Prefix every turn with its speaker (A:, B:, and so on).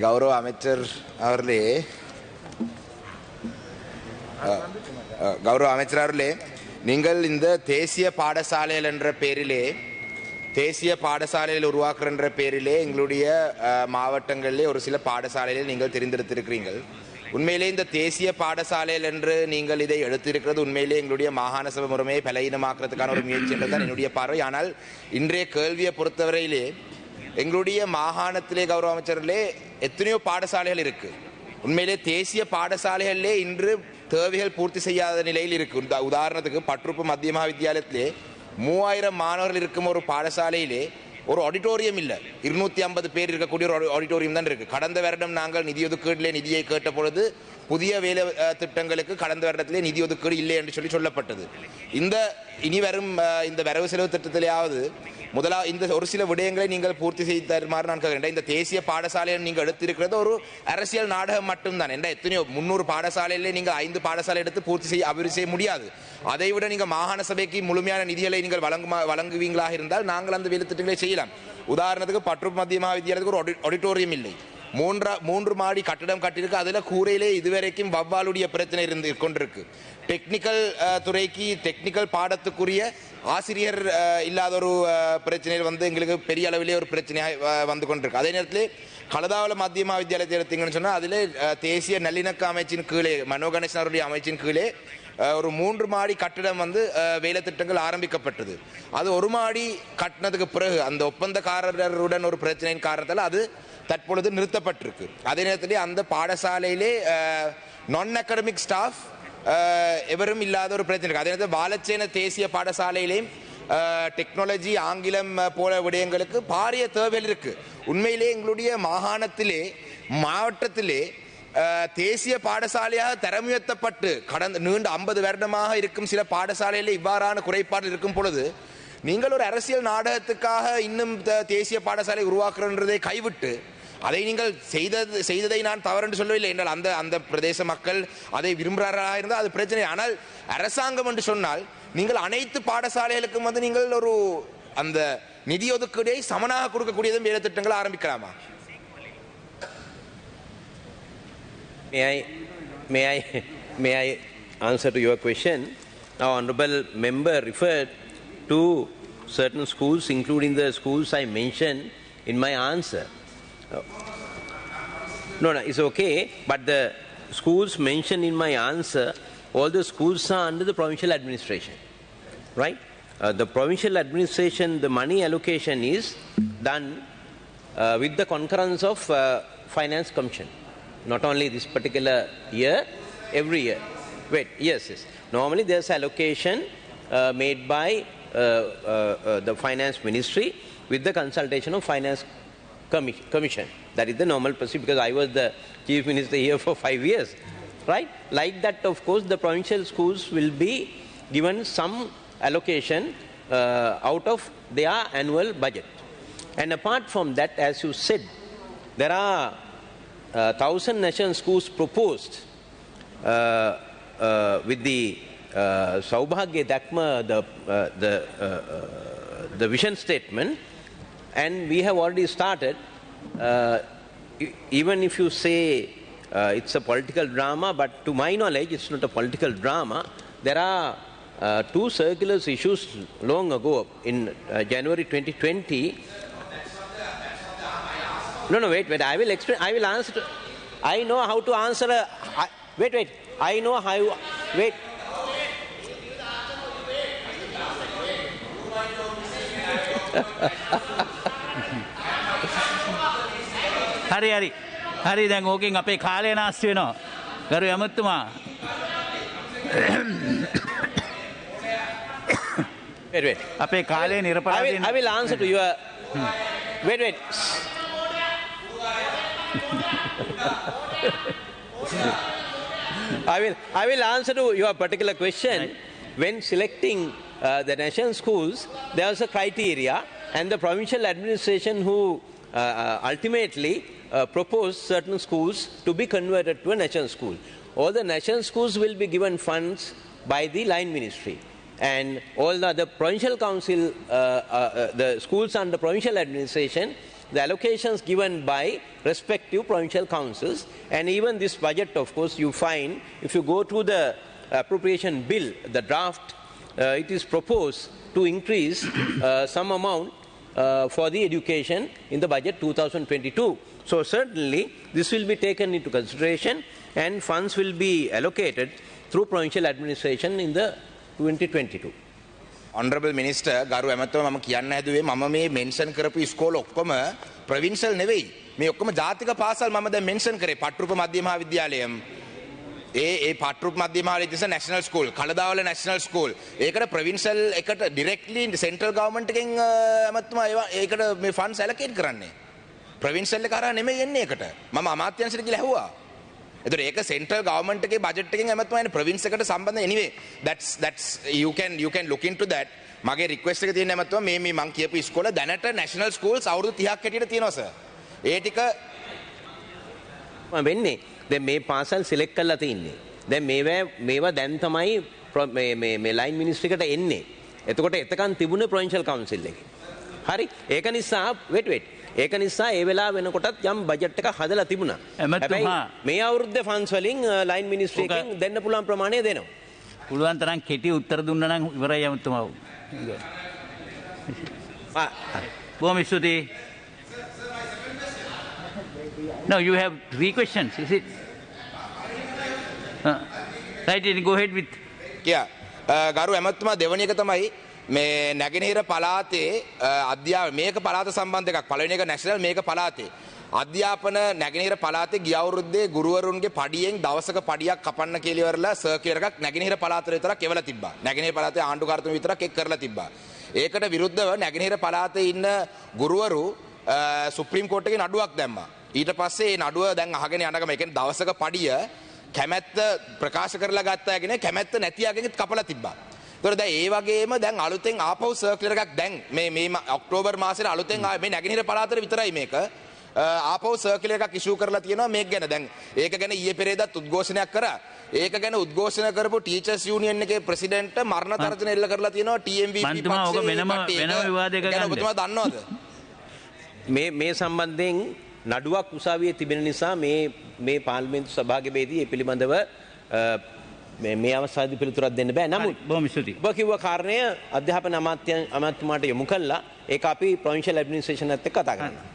A: கௌரவ அமைச்சர் அவர்களே, கௌரவ அமைச்சர் அவர்களே, நீங்கள் இந்த தேசிய பாடசாலைகள் என்ற பேரிலே தேசிய பாடசாலையில் உருவாக்குற பேரிலே எங்களுடைய மாவட்டங்களிலே ஒரு சில பாடசாலைகளில் நீங்கள் தெரிந்தெடுத்திருக்கிறீர்கள். உண்மையிலே இந்த தேசிய பாடசாலைகள் என்று நீங்கள் இதை எடுத்திருக்கிறது உண்மையிலே எங்களுடைய மாகாண சபை முறைமையை பலகீனமாக்குறதுக்கான ஒரு முயற்சி என்றுதான் என்னுடைய பார்வை. ஆனால் இன்றைய கேள்வியை பொறுத்தவரையிலே எங்களுடைய மாகாணத்திலே கௌரவ அமைச்சர்களே எத்தனையோ பாடசாலைகள் இருக்கு. உண்மையிலே தேசிய பாடசாலைகளிலே இன்று தேவைகள் பூர்த்தி செய்யாத நிலையில் இருக்கு. உதாரணத்துக்கு பட்ருப்பு மத்திய மகாவித்தியாலயத்திலே 3000 மாணவர்கள் இருக்கும் ஒரு பாடசாலையிலே ஒரு ஆடிட்டோரியம் இல்லை. 250 பேர் இருக்கக்கூடிய ஒரு ஆடிட்டோரியம் தான் இருக்கு. கடந்த வருடம் நாங்கள் நிதி ஒதுக்கீட்டிலே நிதியை கேட்ட பொழுது புதிய வேலை திட்டங்களுக்கு கடந்த வருடத்திலே நிதி ஒதுக்கீடு இல்லை என்று சொல்லப்பட்டது. இந்த இனி வரும் இந்த வரவு செலவு திட்டத்திலேயாவது இந்த ஒரு சில விடயங்களை நீங்கள் பூர்த்தி செய்து தருமாறு நான் கேட்கிறேன். இந்த தேசிய பாடசாலையை நீங்கள் எடுத்திருக்கிறது ஒரு அரசியல் நாடகம் மட்டும்தான். எத்தனையோ 300 பாடசாலையிலே நீங்கள் 5 பாடசாலை எடுத்து பூர்த்தி செய்ய அபிவிருத்தி செய்ய முடியாது. அதை விட நீங்கள் மாகாண சபைக்கு முழுமையான நிதிகளை நீங்கள் வழங்குவீங்களாக இருந்தால் நாங்கள் அந்த வேலை திட்டங்களை செய்யலாம். உதாரணத்துக்கு பட்ருப்பு மத்திய மகாவித்தியாலயத்துக்கு ஒரு ஆடிட்டோரியம் இல்லை. 3 மாடி கட்டிடம் கட்டிருக்கு. அதுல கூரையிலே இதுவரைக்கும் வவ்வாலுடைய பிரச்சனை இருந்து கொண்டிருக்கு. டெக்னிக்கல் துறைக்கு டெக்னிக்கல் பாடத்துக்குரிய ஆசிரியர் இல்லாத ஒரு பிரச்சனையில் எங்களுக்கு பெரிய அளவிலே ஒரு பிரச்சனையாக வந்து கொண்டிருக்கு. அதே நேரத்தில் கலதாவல மத்திய மகாவித்தியாலயத்தை எடுத்தீங்கன்னு சொன்னால் அதில் தேசிய நல்லிணக்க அமைச்சின் கீழே மனோ கணேசன் அவருடைய அமைச்சின் கீழே ஒரு 3 மாடி கட்டிடம் வேலை திட்டங்கள் ஆரம்பிக்கப்பட்டது. அது 1 மாடி கட்டினதுக்கு பிறகு அந்த ஒப்பந்தக்காரருடன் ஒரு பிரச்சனையின் காரணத்தால் அது தற்பொழுது நிறுத்தப்பட்டிருக்கு. அதே நேரத்திலே அந்த பாடசாலையிலே நான் அகாடமிக் ஸ்டாஃப் எவரும் இல்லாத ஒரு பிரச்சனை இருக்கு. அதே நேரத்தில் வாலச்சேன தேசிய பாடசாலையிலேயும் டெக்னாலஜி ஆங்கிலம் போல விடயங்களுக்கு பாரிய தேவைகள் இருக்கு. உண்மையிலே எங்களுடைய மாகாணத்திலே மாவட்டத்திலே தேசிய பாடசாலையாக தரம் உயர்த்தப்பட்டு கடந்த நீண்ட 50 வருடமாக இருக்கும் சில பாடசாலையிலே இவ்வாறான குறைபாடு இருக்கும் பொழுது நீங்கள் ஒரு அரசியல் நாடகத்துக்காக இன்னும் தேசிய பாடசாலை உருவாக்குறதை கைவிட்டு அதை நீங்கள் செய்ததை நான் தவறு என்று சொல்லவில்லை என்றால் அந்த பிரதேச மக்கள் அதை விரும்புகிறார்களாக இருந்தால் அது பிரச்சனை. ஆனால் அரசாங்கம் என்று சொன்னால் நீங்கள் அனைத்து பாடசாலைகளுக்கும் நீங்கள் ஒரு அந்த நிதி ஒதுக்கீடை சமனாக கொடுக்கக்கூடியதும் வேலை திட்டங்கள் ஆரம்பிக்கலாமா?
B: May I answer to your question? Now, honorable member referred to certain schools, including the schools I mentioned in my answer. No, it's okay. But the schools mentioned in my answer, all the schools are under the provincial administration, right? The provincial administration, the money allocation is done with the concurrence of Finance Commission. Not only this particular year, every year. Wait, yes. Normally there's allocation made by the Finance Ministry with the consultation of Finance Commission. That is the normal procedure, because I was the Chief Minister here for 5 years. Right? Like that, of course, the provincial schools will be given some allocation out of their annual budget. And apart from that, as you said, there are 1,000 national schools proposed with the Saubhagya Dakma, the vision statement, and we have already started. Even if you say it's a political drama, but to my knowledge it's not a political drama. There are 2 circulars issues long ago in January 2020. No, wait. I will explain. I will answer. I know how to answer. Wait. I know how. Wait.
C: හරි දැන් ඕකෙන් අපේ කාලය නාස්ති වෙනවා. ගරු ඇමතුමා.
B: Wait.
C: අපේ කාලය නිරපරාධයෙන්
B: I will answer to your. Wait. I will answer to your particular question. Right. When selecting the national schools, there is a criteria, and the provincial administration who ultimately proposed certain schools to be converted to a national school. All the national schools will be given funds by the line ministry, and all the provincial council, the schools under provincial administration the allocations given by respective provincial councils. And even this budget, of course, you find, if you go to the appropriation bill, the draft, it is proposed to increase some amount for the education in the budget 2022. So certainly this will be taken into consideration and funds will be allocated through provincial administration in the 2022.
A: Honorable Minister, ගරු ඇමතුමා මම කියන්න හැදුවේ මම මේ mention කරපු ඉස්කෝල ඔක්කොම provincial නෙවෙයි. මේ ඔක්කොම ජාතික පාසල් මම දැන් මෙන්ෂන් කරේ. පට්ටුරුප මධ්‍ය මහා විද්‍යාලයම ඒ පට්ටුරුප මධ්‍ය මහා විද්‍යාලය නැෂනල් ස්කූල්, කලදාවල නැෂනල් ස්කූල්. ඒකට ප්‍රොවින්ෂල් එකට ඩිරෙක්ට්ලි සෙන්ට්‍රල් ගවර්න්මන්ට් එකෙන් ඇමතුමා ඒකට මේ ෆන්ඩ්ස් ඇලොකේට් කරන්නේ. ප්‍රොවින්ෂල් එක කරා නෙමෙයි එන්නේ ඒකට. මම අමාත්‍යාංශයට ගිහලා ඇහුවා. එතකොට ඒක සෙන්ට්‍රල් ගවර්න්මන්ට් එකේ බජට් එකෙන් ඇමතුමා එන්නේ ප්‍රොවින්ස් එකට සම්බන්ධ anyway that's you can look into that. මගේ රික්වෙස්ට් එක තියෙන ඇමතුමා මේ මං කියපු ඉස්කෝල දැනට නැෂනල් ස්කූල්ස් අවුරුදු 30ක් හැටියට තියෙනවා සර්. ඒ ටික
B: වෙන්නේ දැන් මේ පාසල් සිලෙක්ට් කරලා තින්නේ. දැන් මේවා දැන් තමයි මේ ලයින් මිනිස්ට්‍රි එකට එන්නේ. එතකොට එතකන් තිබුණේ ප්‍රොවින්ෂල් කවුන්සිල් එකේ. හරි. ඒක නිසා wait ඒක නිසා ඒ වෙලාව වෙනකොටත් යම් බජට් එකක් හදලා තිබුණා. හැබැයි මේ අවුරුද්දේ ෆන්ඩ්ස් වලින් ලයින් මිනිස්ට්‍රි එකෙන් දෙන්න පුළුවන් ප්‍රමාණය දෙනවා.
C: පුළුවන් තරම් කෙටි උත්තර දුන්නා නම් ඉවරයි ඇමතුමා. බොහොම ස්තුතියි. No, you have 3 questions, is it? Right, go ahead with.
A: Yeah. ගරු ඇමතුමා දෙවැනි එක තමයි මේ නැගෙනහිර පළාතේ මේක පළාත සම්බන්ධ එකක්. පළවෙනි එක නැෂනල්, මේක පළාතේ. අධ්‍යාපන නැගෙනහිර පළාතේ ගිය අවුරුද්දේ ගුරුවරුන්ගේ පඩියෙන් දවසක පඩියක් කපන්න කියලා ඉවරලා සර්කියුලර් එකක් නැගෙනහිර පළාතට විතරක් එවලා තිබ්බා. නැගෙනහිර පළාතේ ආණ්ඩුකාරතුම විතරක් එක් කරලා තිබ්බා. ඒකට විරුද්ධව නැගෙනහිර පළාතේ ඉන්න ගුරුවරු සුප්‍රීම කෝට් එකේ නඩුවක් දැම්මා. ඊට පස්සේ මේ නඩුව දැන් අහගෙන යනකම ඒ කියන්නේ දවසක පඩිය කැමැත්ත ප්‍රකාශ කරලා ගත්ත අයගෙන කැමැත්ත නැති අයගෙන් කපලා තිබ්බා. ඒතකොට දැන් ඒ වගේම දැන් අලුතෙන් ආපහු සර්කියුලර් එකක් දැන් මේ ඔක්තෝබර් මාසෙට අලුතෙන් ආවේ මේ නැගෙනහිර පළාතට විතරයි මේක. ආපහු සර්කියුලර් එකක් ඉෂුව කරලා තියෙනවා මේක ගැන. දැන් ඒක ගැන ඊයේ පෙරේදත් උද්ඝෝෂණයක් කරා. ඒක ගැන උද්ඝෝෂණ කරපු ටීචර්ස් යූනියන් එකේ ප්‍රෙසිඩන්ට් මරණ තර්ජන එල්ල කරලා තියෙනවා TMVP පක්ෂයේ.
C: වෙනම විවාදයක ගන්න.
A: ඔබතුමා දන්නවද?
B: මේ සම්බන්ධයෙන් නඩුවක් උසාවියේ තිබෙන නිසා මේ පාර්ලිමේන්තු සභාවකදී ඒ පිළිබඳව මේ අවස්ථාවේදී පිළිතුරක් දෙන්න බෑ. නමුත්
C: බොහොම ස්තුතියි.
B: ඔබ කිව්ව කාරණය අධ්‍යාපන අමාත්‍යතුමාට යොමු කළා. ඒක අපි ප්‍රොවින්ෂල් ඇඩ්මිනිස්ට්‍රේෂන් එකත් එක්ක කතා කරනවා.